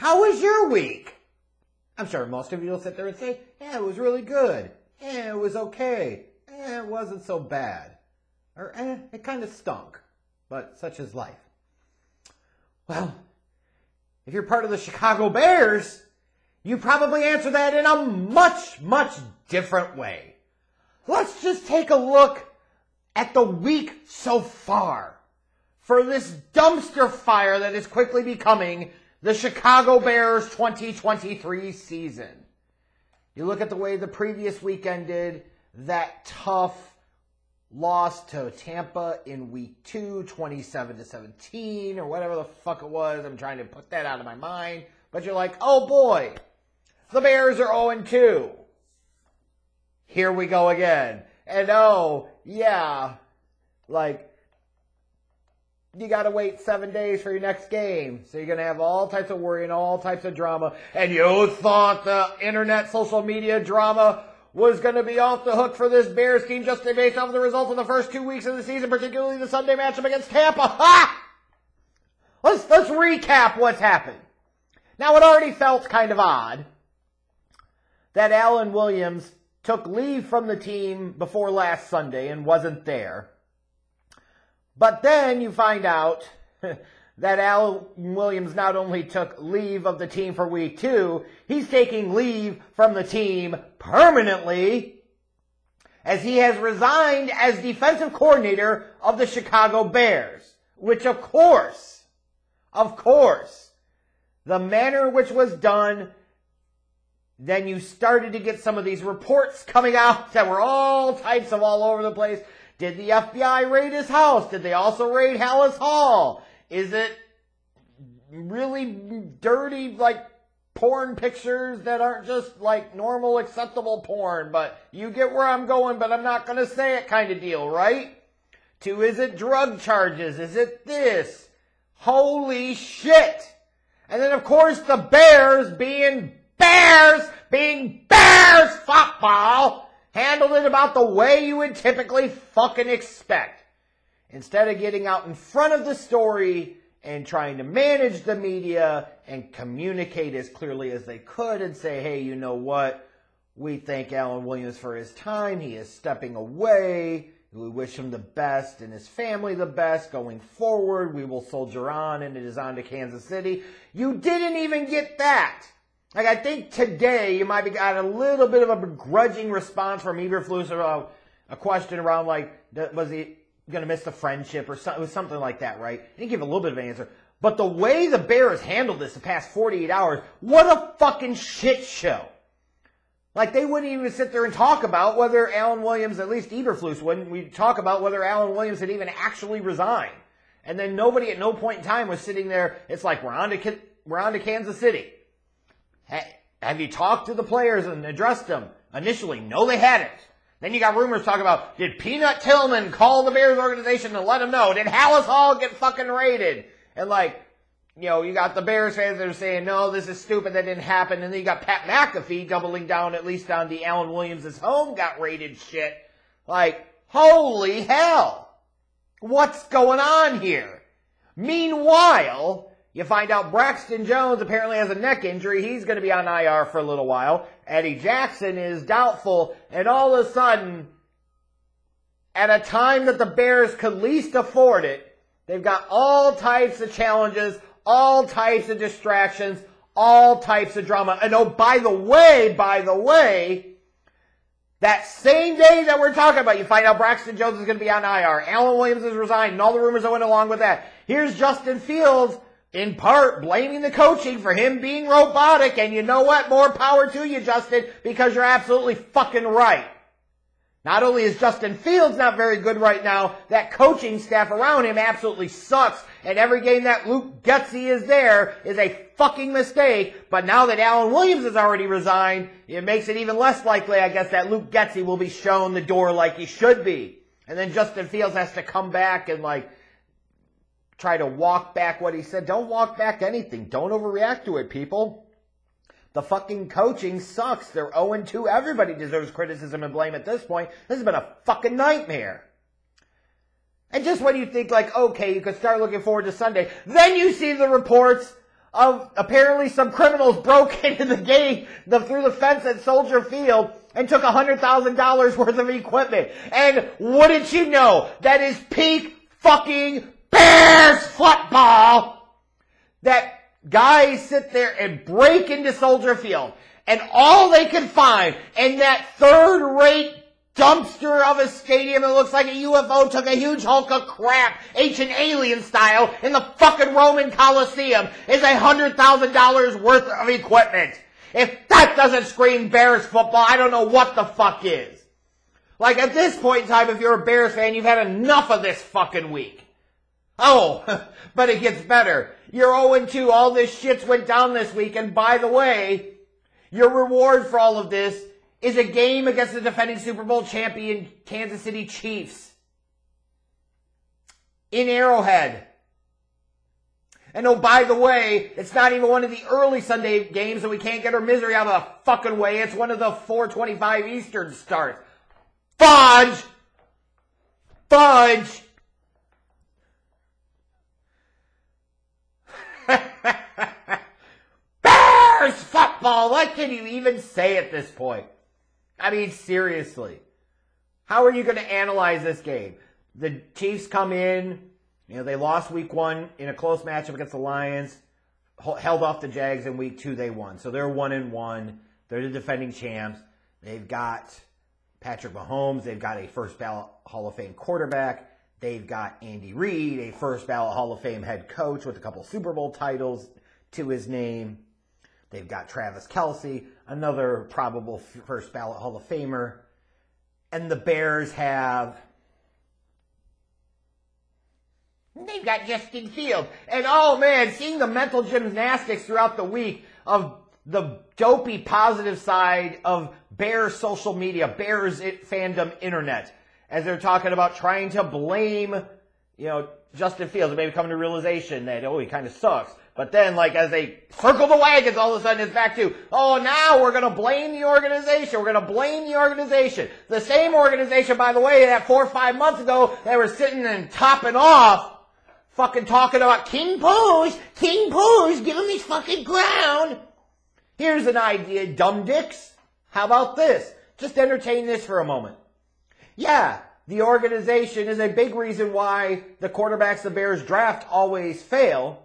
How was your week? I'm sure most of you will sit there and say, yeah, it was really good. Yeah, it was okay. It wasn't so bad. Or, it kind of stunk. But such is life. Well, if you're part of the Chicago Bears, you probably answer that in a much, much different way. Let's just take a look at the week so far for this dumpster fire that is quickly becoming the Chicago Bears 2023 season. You look at the way the previous week ended, that tough loss to Tampa in week 2, 27-17, or whatever the fuck it was. I'm trying to put that out of my mind. But you're like, oh boy, the Bears are 0-2. Here we go again. And oh, yeah, like, you got to wait 7 days for your next game. So you're going to have all types of worry and all types of drama. And you thought the internet, social media drama was going to be off the hook for this Bears team just based off of the results of the first 2 weeks of the season, particularly the Sunday matchup against Tampa. Ha! Let's recap what's happened. Now, it already felt kind of odd that Alan Williams took leave from the team before last Sunday and wasn't there. But then you find out that Alan Williams not only took leave of the team for week 2, he's taking leave from the team permanently as he has resigned as defensive coordinator of the Chicago Bears. Which, of course, the manner in which was done, then you started to get some of these reports coming out that were all types of all over the place. Did the FBI raid his house? Did they also raid Hallis Hall? Is it really dirty, like, porn pictures that aren't just, like, normal, acceptable porn? But you get where I'm going, but I'm not going to say it kind of deal, right? 2, is it drug charges? Is it this? Holy shit! And then, of course, the Bears being Bears football, handled it about the way you would typically fucking expect. Instead of getting out in front of the story and trying to manage the media and communicate as clearly as they could and say, hey, you know what? We thank Alan Williams for his time. He is stepping away. We wish him the best and his family the best going forward. We will soldier on, and it is on to Kansas City. You didn't even get that. Like, I think today you might have got a little bit of a begrudging response from Eberflus about a question around, like, was he going to miss the friendship or something? It was something like that, right? He didn't give a little bit of an answer. But the way the Bears handled this the past 48 hours, what a fucking shit show. Like, they wouldn't even sit there and talk about whether Alan Williams, at least Eberflus wouldn't, we'd talk about whether Alan Williams had even actually resigned. And then nobody at no point in time was sitting there, it's like, we're on to Kansas City. Have you talked to the players and addressed them? Initially, no, they hadn't. Then you got rumors talking about, did Peanut Tillman call the Bears organization and let them know? Did Hallis Hall get fucking raided? And like, you know, you got the Bears fans that are saying, no, this is stupid, that didn't happen. And then you got Pat McAfee doubling down at least on the Alan Williams' home got raided shit. Like, holy hell. What's going on here? Meanwhile, you find out Braxton Jones apparently has a neck injury. He's going to be on IR for a little while. Eddie Jackson is doubtful. And all of a sudden, at a time that the Bears could least afford it, they've got all types of challenges, all types of distractions, all types of drama. And oh, by the way, that same day that we're talking about, you find out Braxton Jones is going to be on IR. Alan Williams has resigned and all the rumors that went along with that. Here's Justin Fields, in part, blaming the coaching for him being robotic. And you know what? More power to you, Justin, because you're absolutely fucking right. Not only is Justin Fields not very good right now, that coaching staff around him absolutely sucks. And every game that Luke Getsy is there is a fucking mistake. But now that Alan Williams has already resigned, it makes it even less likely, I guess, that Luke Getsy will be shown the door like he should be. And then Justin Fields has to come back and, like, try to walk back what he said. Don't walk back anything. Don't overreact to it, people. The fucking coaching sucks. They're 0-2. Everybody deserves criticism and blame at this point. This has been a fucking nightmare. And just when you think, like, okay, you could start looking forward to Sunday, then you see the reports of apparently some criminals broke into the gate through the fence at Soldier Field and took $100,000 worth of equipment. And wouldn't you know, that is peak fucking Bears football, that guys sit there and break into Soldier Field, and all they can find in that third-rate dumpster of a stadium that looks like a UFO took a huge hulk of crap, ancient alien style, in the fucking Roman Coliseum is $100,000 worth of equipment. If that doesn't scream Bears football, I don't know what the fuck is. Like, at this point in time, if you're a Bears fan, you've had enough of this fucking week. Oh, but it gets better. You're 0-2, all this shit went down this week, and by the way, your reward for all of this is a game against the defending Super Bowl champion Kansas City Chiefs in Arrowhead. And oh, by the way, it's not even one of the early Sunday games, so we can't get our misery out of the fucking way. It's one of the 4:25 Eastern starts. Fudge! Fudge! Bears football! What can you even say at this point? I mean, seriously. How are you going to analyze this game? The Chiefs come in, they lost week 1 in a close matchup against the Lions, held off the Jags in week 2, they won. So they're 1-1. They're the defending champs. They've got Patrick Mahomes. They've got a first ballot Hall of Fame quarterback. They've got Andy Reid, a first ballot Hall of Fame head coach with a couple Super Bowl titles to his name. They've got Travis Kelce, another probable first ballot Hall of Famer. And the Bears they've got Justin Fields. And oh man, seeing the mental gymnastics throughout the week of the dopey positive side of Bears social media, Bears fandom internet, as they're talking about trying to blame, Justin Fields, and maybe coming to realization that, he kind of sucks. But then, as they circle the wagons, all of a sudden it's back to, now we're going to blame the organization. We're going to blame the organization. The same organization, by the way, that 4 or 5 months ago, they were sitting and topping off, fucking talking about King Poosh, give him his fucking crown. Here's an idea, dumb dicks. How about this? Just entertain this for a moment. Yeah, the organization is a big reason why the quarterbacks the Bears draft always fail.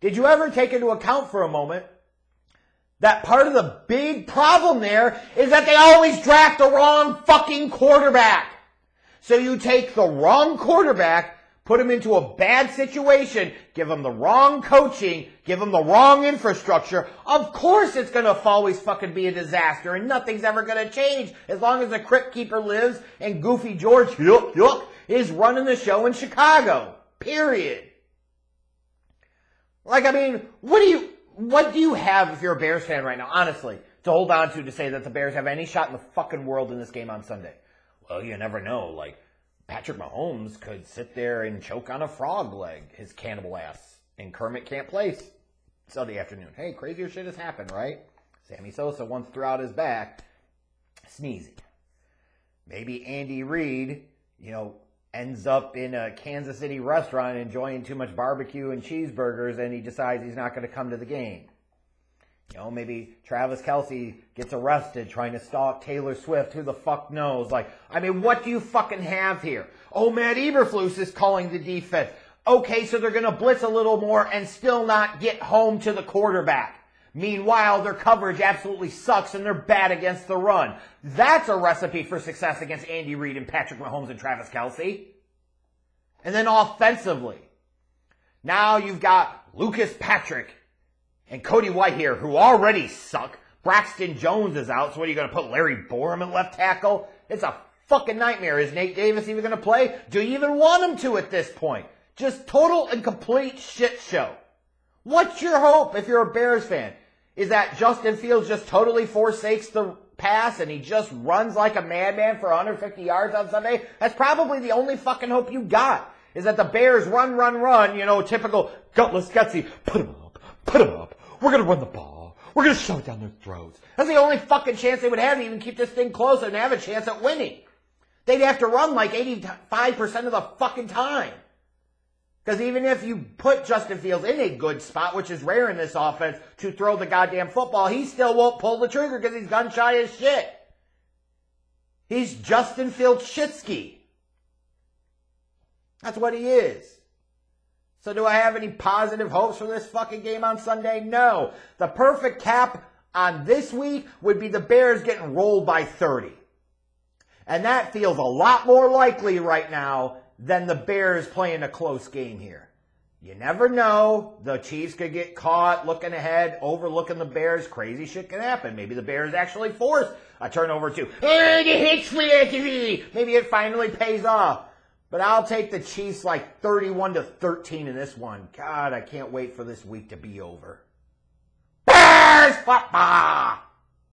Did you ever take into account for a moment that part of the big problem there is that they always draft the wrong fucking quarterback? So you take the wrong quarterback, put him into a bad situation, give him the wrong coaching, give him the wrong infrastructure. Of course it's going to always fucking be a disaster, and nothing's ever going to change as long as the Crypt Keeper lives and Goofy George is running the show in Chicago. Period. What do you have if you're a Bears fan right now, honestly, to hold on to say that the Bears have any shot in the fucking world in this game on Sunday? Well, you never know. Patrick Mahomes could sit there and choke on a frog leg, his cannibal ass, and Kermit can't play Sunday afternoon. Hey, crazier shit has happened, right? Sammy Sosa once threw out his back, sneezing. Maybe Andy Reid, ends up in a Kansas City restaurant enjoying too much barbecue and cheeseburgers, and he decides he's not going to come to the game. Maybe Travis Kelce gets arrested trying to stalk Taylor Swift. Who the fuck knows? What do you fucking have here? Oh, Matt Eberflus is calling the defense. Okay, so they're going to blitz a little more and still not get home to the quarterback. Meanwhile, their coverage absolutely sucks and they're bad against the run. That's a recipe for success against Andy Reid and Patrick Mahomes and Travis Kelce. And then offensively, now you've got Lucas Patrick and Cody Whitehair, who already suck. Braxton Jones is out, so what are you going to put Larry Borum at left tackle? It's a fucking nightmare. Is Nate Davis even going to play? Do you even want him to at this point? Just total and complete shit show. What's your hope if you're a Bears fan? Is that Justin Fields just totally forsakes the pass and he just runs like a madman for 150 yards on Sunday? That's probably the only fucking hope you got, is that the Bears run, typical gutless, gutsy, put him up, we're going to run the ball, we're going to shove it down their throats. That's the only fucking chance they would have to even keep this thing close and have a chance at winning. They'd have to run 85% of the fucking time. Because even if you put Justin Fields in a good spot, which is rare in this offense, to throw the goddamn football, he still won't pull the trigger because he's gun shy as shit. He's Justin Fields Shitsky. That's what he is. So do I have any positive hopes for this fucking game on Sunday? No. The perfect cap on this week would be the Bears getting rolled by 30. And that feels a lot more likely right now than the Bears playing a close game here. You never know. The Chiefs could get caught looking ahead, overlooking the Bears. Crazy shit can happen. Maybe the Bears actually force a turnover too. Maybe it finally pays off. But I'll take the Chiefs like 31-13 in this one. God, I can't wait for this week to be over. Bears football!